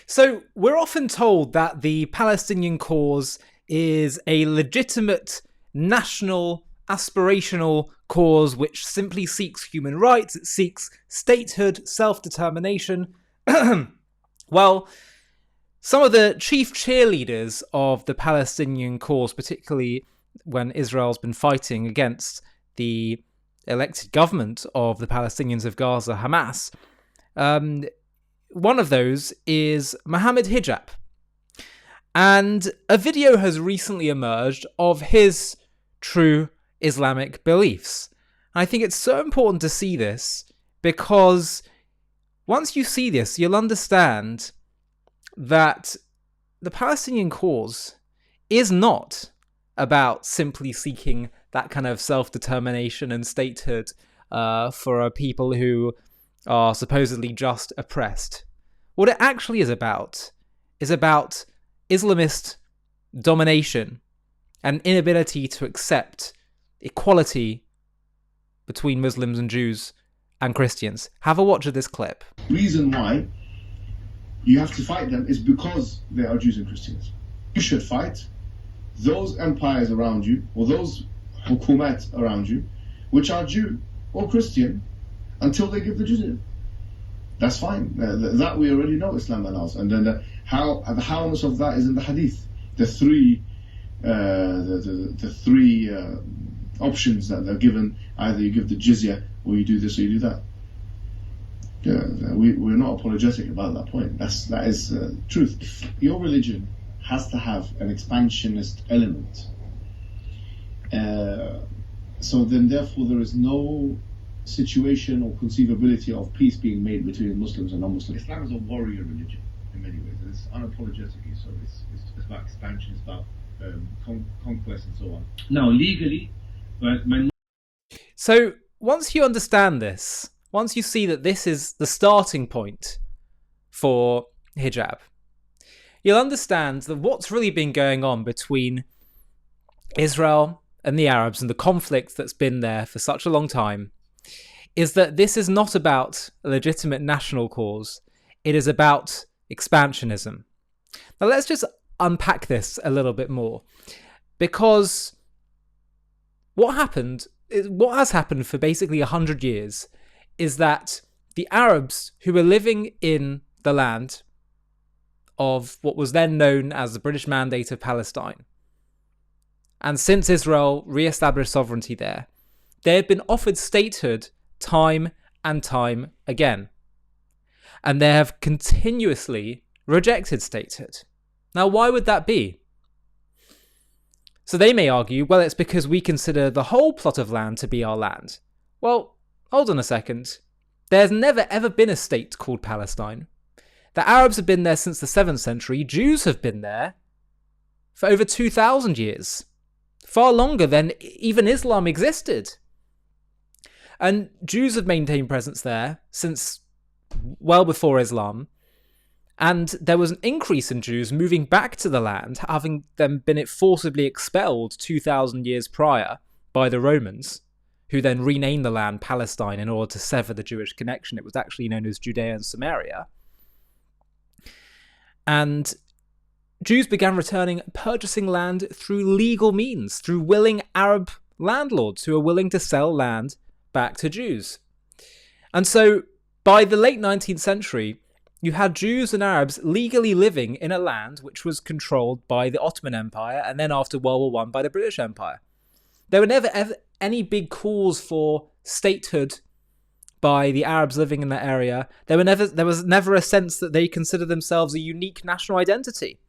So we're often told that the Palestinian cause is a legitimate, national, aspirational cause which simply seeks human rights, it seeks statehood, self-determination. Well, some of the chief cheerleaders of the Palestinian cause, particularly when Israel's been fighting against the elected government of the Palestinians of Gaza, Hamas, one of those is Mohammed Hijab. And a video has recently emerged of his true Islamic beliefs. And I think it's so important to see this because once you see this, you'll understand that the Palestinian cause is not about simply seeking that kind of self-determination and statehood for a people who are supposedly just oppressed. What it actually is about Islamist domination and inability to accept equality between Muslims and Jews and Christians. Have a watch of this clip. Reason why you have to fight them is because they are Jews and Christians. You should fight those empires around you, or those hukumat around you, which are Jew or Christian, until they give the jizya. That's fine. That we already know Islam allows. And then the howness of that is in the hadith. The three options that they're given: either you give the jizya, or you do this, or you do that. We're not apologetic about that point. That is truth. If your religion has to have an expansionist element, so then therefore there is no situation or conceivability of peace being made between Muslims and non-Muslims. Islam is a warrior religion in many ways. It's unapologetically so. It's about expansion, it's about conquest and so on. Now, legally, So once you understand this, once you see that this is the starting point for hijab, you'll understand that what's really been going on between Israel and the Arabs and the conflict that's been there for such a long time is that this is not about a legitimate national cause. It is about expansionism. Now let's just unpack this a little bit more, because what has happened for basically 100 years is that the Arabs who were living in the land of what was then known as the British Mandate of Palestine, and since Israel re-established sovereignty there, they had been offered statehood time and time again. And they have continuously rejected statehood. Now, why would that be? So they may argue, well, it's because we consider the whole plot of land to be our land. Well, hold on a second. There's never ever been a state called Palestine. The Arabs have been there since the 7th century. Jews have been there for over 2,000 years. Far longer than even Islam existed. And Jews have maintained presence there since well before Islam. And there was an increase in Jews moving back to the land, having them been forcibly expelled 2,000 years prior by the Romans, who then renamed the land Palestine in order to sever the Jewish connection. It was actually known as Judea and Samaria. And Jews began returning, purchasing land through legal means, through willing Arab landlords who were willing to sell land back to Jews. And so by the late 19th century, you had Jews and Arabs legally living in a land which was controlled by the Ottoman Empire, and then after World War I by the British Empire. There were never ever any big calls for statehood by the Arabs living in that area. There was never a sense that they considered themselves a unique national identity.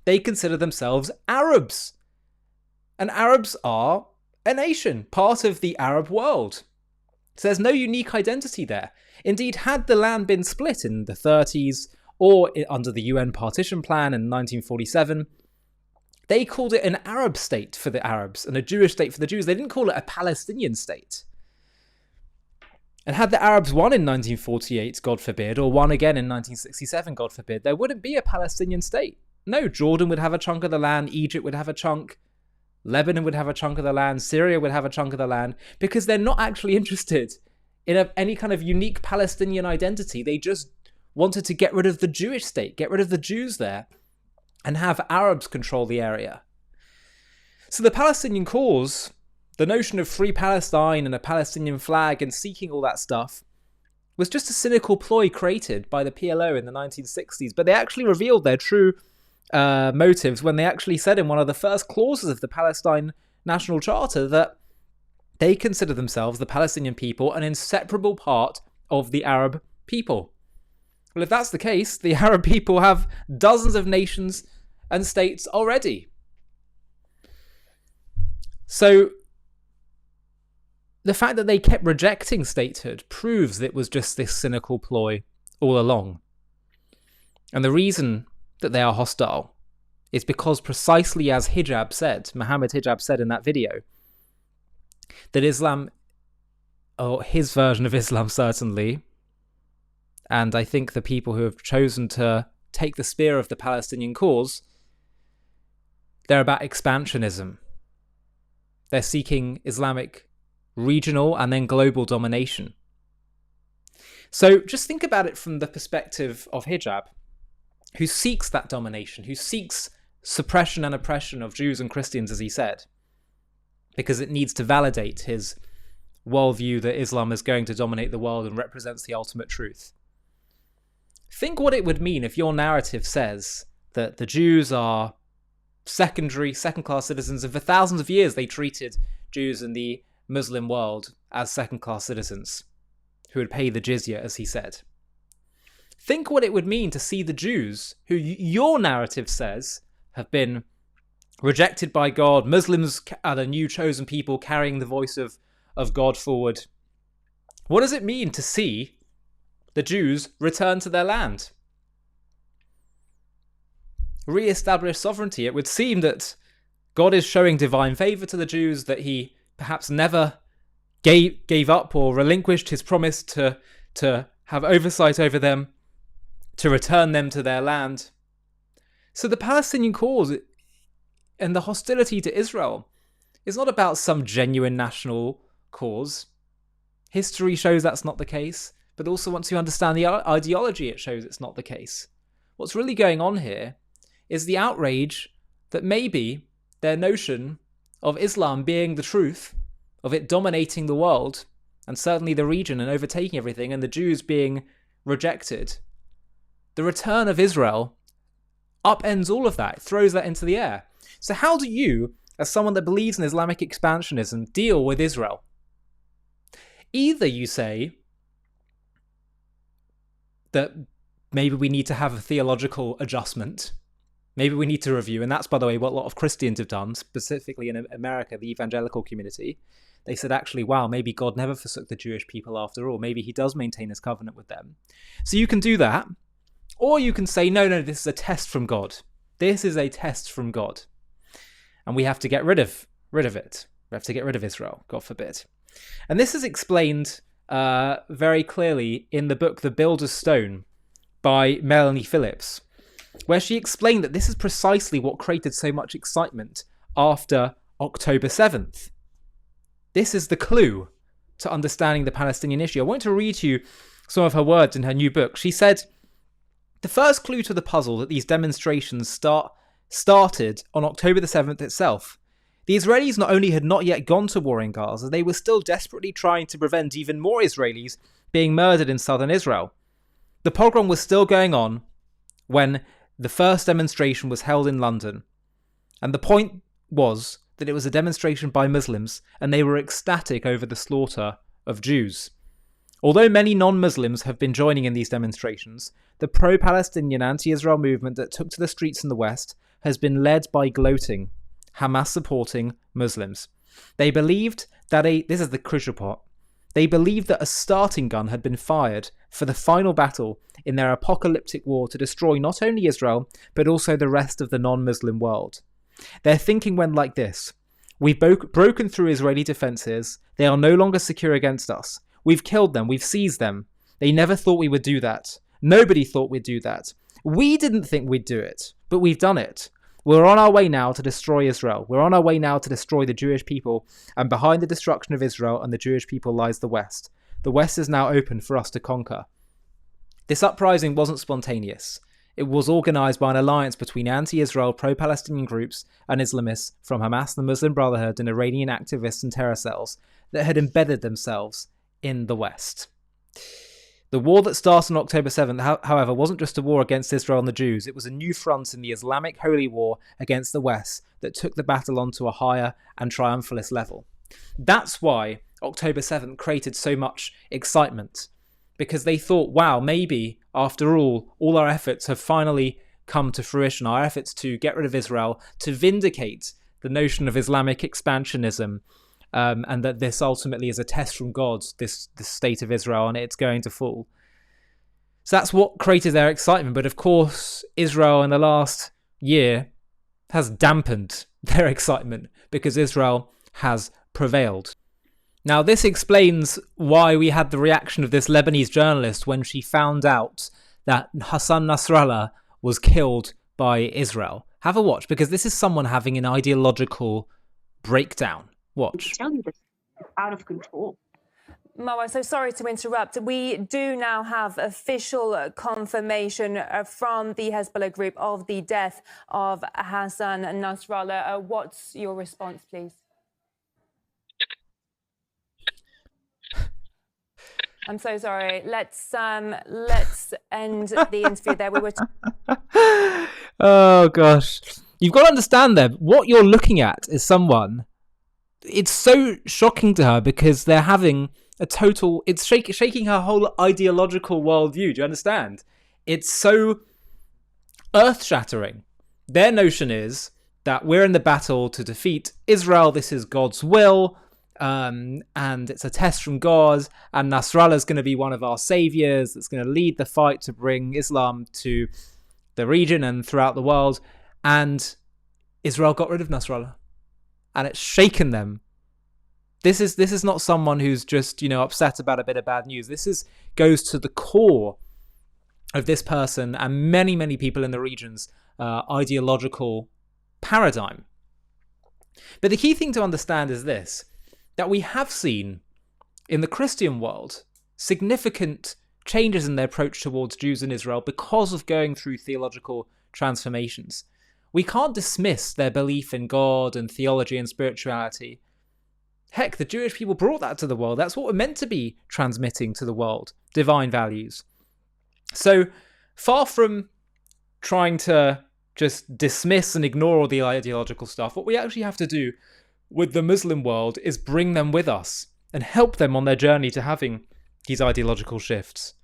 They consider themselves Arabs. And Arabs are a nation, part of the Arab world. So there's no unique identity there. Indeed, had the land been split in the 30s or under the UN partition plan in 1947, they called it an Arab state for the Arabs and a Jewish state for the Jews. They didn't call it a Palestinian state. And had the Arabs won in 1948, God forbid, or won again in 1967, God forbid, there wouldn't be a Palestinian state. No, Jordan would have a chunk of the land, Egypt would have a chunk, Lebanon would have a chunk of the land, Syria would have a chunk of the land, because they're not actually interested in any kind of unique Palestinian identity. They just wanted to get rid of the Jewish state, get rid of the Jews there, and have Arabs control the area. So the Palestinian cause, the notion of free Palestine and a Palestinian flag and seeking all that stuff, was just a cynical ploy created by the PLO in the 1960s. But they actually revealed their true motives when they actually said in one of the first clauses of the Palestine National Charter that they consider themselves, the Palestinian people, an inseparable part of the Arab people. Well, if that's the case, the Arab people have dozens of nations and states already. So the fact that they kept rejecting statehood proves that it was just this cynical ploy all along. And the reason that they are hostile is because, precisely as Hijab said, Mohammed Hijab said in that video, that Islam, or his version of Islam certainly, and I think the people who have chosen to take the spear of the Palestinian cause, they're about expansionism. They're seeking Islamic regional and then global domination. So just think about it from the perspective of Hijab, who seeks that domination, who seeks suppression and oppression of Jews and Christians, as he said, because it needs to validate his worldview that Islam is going to dominate the world and represents the ultimate truth. Think what it would mean if your narrative says that the Jews are second-class citizens, and for thousands of years they treated Jews in the Muslim world as second-class citizens who would pay the jizya, as he said. Think what it would mean to see the Jews, who your narrative says have been rejected by God, Muslims are the new chosen people carrying the voice of God forward. What does it mean to see the Jews return to their land? Re-establish sovereignty. It would seem that God is showing divine favour to the Jews, that he perhaps never gave up or relinquished his promise to have oversight over them, to return them to their land. So the Palestinian cause and the hostility to Israel is not about some genuine national cause. History shows that's not the case, but also once you understand the ideology, it shows it's not the case. What's really going on here is the outrage that maybe their notion of Islam being the truth, of it dominating the world, and certainly the region and overtaking everything, and the Jews being rejected, the return of Israel upends all of that, throws that into the air. So how do you, as someone that believes in Islamic expansionism, deal with Israel? Either you say that maybe we need to have a theological adjustment, maybe we need to review, and that's, by the way, what a lot of Christians have done, specifically in America, the evangelical community. They said, actually, wow, maybe God never forsook the Jewish people after all. Maybe he does maintain his covenant with them. So you can do that. Or you can say, no, this is a test from God. This is a test from God. And we have to get rid of it. We have to get rid of Israel, God forbid. And this is explained very clearly in the book The Builder's Stone by Melanie Phillips, where she explained that this is precisely what created so much excitement after October 7th. This is the clue to understanding the Palestinian issue. I want to read you some of her words in her new book. She said, the first clue to the puzzle that these demonstrations started on October the 7th itself. The Israelis not only had not yet gone to war in Gaza, they were still desperately trying to prevent even more Israelis being murdered in southern Israel. The pogrom was still going on when the first demonstration was held in London. And the point was that it was a demonstration by Muslims, and they were ecstatic over the slaughter of Jews. Although many non-Muslims have been joining in these demonstrations, the pro-Palestinian anti-Israel movement that took to the streets in the West has been led by gloating, Hamas-supporting Muslims. They believed that this is the crucial part, they believed that a starting gun had been fired for the final battle in their apocalyptic war to destroy not only Israel, but also the rest of the non-Muslim world. Their thinking went like this: we've broken through Israeli defences, they are no longer secure against us. We've killed them, we've seized them. They never thought we would do that. Nobody thought we'd do that. We didn't think we'd do it, but we've done it. We're on our way now to destroy Israel. We're on our way now to destroy the Jewish people, and behind the destruction of Israel and the Jewish people lies the West. The West is now open for us to conquer. This uprising wasn't spontaneous. It was organised by an alliance between anti-Israel, pro-Palestinian groups and Islamists from Hamas, the Muslim Brotherhood, and Iranian activists and terror cells that had embedded themselves in the West. The war that started on October 7th, however, wasn't just a war against Israel and the Jews. It was a new front in the Islamic holy war against the West that took the battle onto a higher and triumphalist level. That's why October 7th created so much excitement, because they thought, wow, maybe, after all our efforts have finally come to fruition, our efforts to get rid of Israel, to vindicate the notion of Islamic expansionism, and that this ultimately is a test from God, this state of Israel, and it's going to fall. So that's what created their excitement. But of course, Israel in the last year has dampened their excitement because Israel has prevailed. Now, this explains why we had the reaction of this Lebanese journalist when she found out that Hassan Nasrallah was killed by Israel. Have a watch, because this is someone having an ideological breakdown. Watch. I tell you, this is out of control. Marwa, so sorry to interrupt. We do now have official confirmation from the Hezbollah group of the death of Hassan Nasrallah. What's your response, please? I'm so sorry. Let's end the interview there. We were. Oh gosh, you've got to understand that what you're looking at is someone. It's so shocking to her because they're having a total. It's shaking her whole ideological worldview. Do you understand? It's so earth-shattering. Their notion is that we're in the battle to defeat Israel. This is God's will. And it's a test from God, and Nasrallah is going to be one of our saviors that's going to lead the fight to bring Islam to the region and throughout the world. And Israel got rid of Nasrallah, and it's shaken them. This is not someone who's just, upset about a bit of bad news. This goes to the core of this person and many people in the region's ideological paradigm. But the key thing to understand is this: that we have seen in the Christian world significant changes in their approach towards Jews in Israel because of going through theological transformations. We can't dismiss their belief in God and theology and spirituality. Heck, the Jewish people brought that to the world. That's what we're meant to be transmitting to the world, divine values. So far from trying to just dismiss and ignore all the ideological stuff, what we actually have to do with the Muslim world is bring them with us and help them on their journey to having these ideological shifts.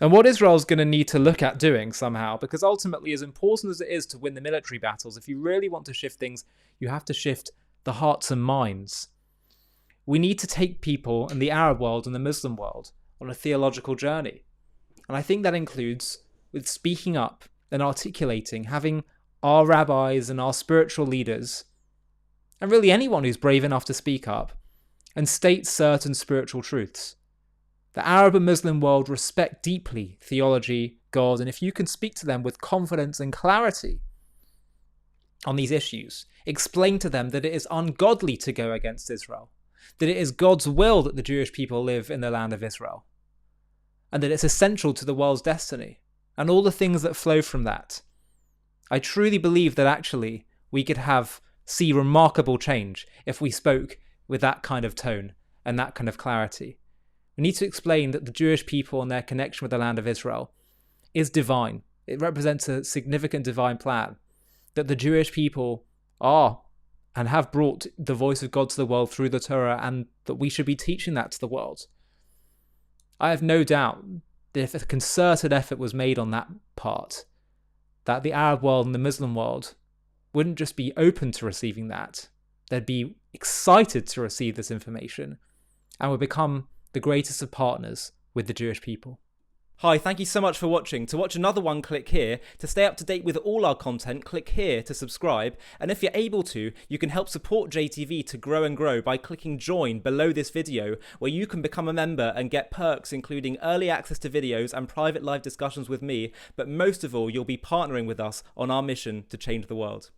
And what Israel's going to need to look at doing somehow, because ultimately, as important as it is to win the military battles, if you really want to shift things, you have to shift the hearts and minds. We need to take people in the Arab world and the Muslim world on a theological journey. And I think that includes with speaking up and articulating, having our rabbis and our spiritual leaders, and really anyone who's brave enough to speak up and state certain spiritual truths. The Arab and Muslim world respect deeply theology, God, and if you can speak to them with confidence and clarity on these issues, explain to them that it is ungodly to go against Israel, that it is God's will that the Jewish people live in the land of Israel, and that it's essential to the world's destiny, and all the things that flow from that. I truly believe that actually we could see remarkable change if we spoke with that kind of tone and that kind of clarity. We need to explain that the Jewish people and their connection with the land of Israel is divine. It represents a significant divine plan, that the Jewish people are and have brought the voice of God to the world through the Torah, and that we should be teaching that to the world. I have no doubt that if a concerted effort was made on that part, that the Arab world and the Muslim world wouldn't just be open to receiving that, they'd be excited to receive this information and would become the greatest of partners with the Jewish people. Hi, thank you so much for watching. To watch another one, click here. To stay up to date with all our content, click here to subscribe. And if you're able to, you can help support JTV to grow and grow by clicking join below this video, where you can become a member and get perks including early access to videos and private live discussions with me. But most of all, you'll be partnering with us on our mission to change the world.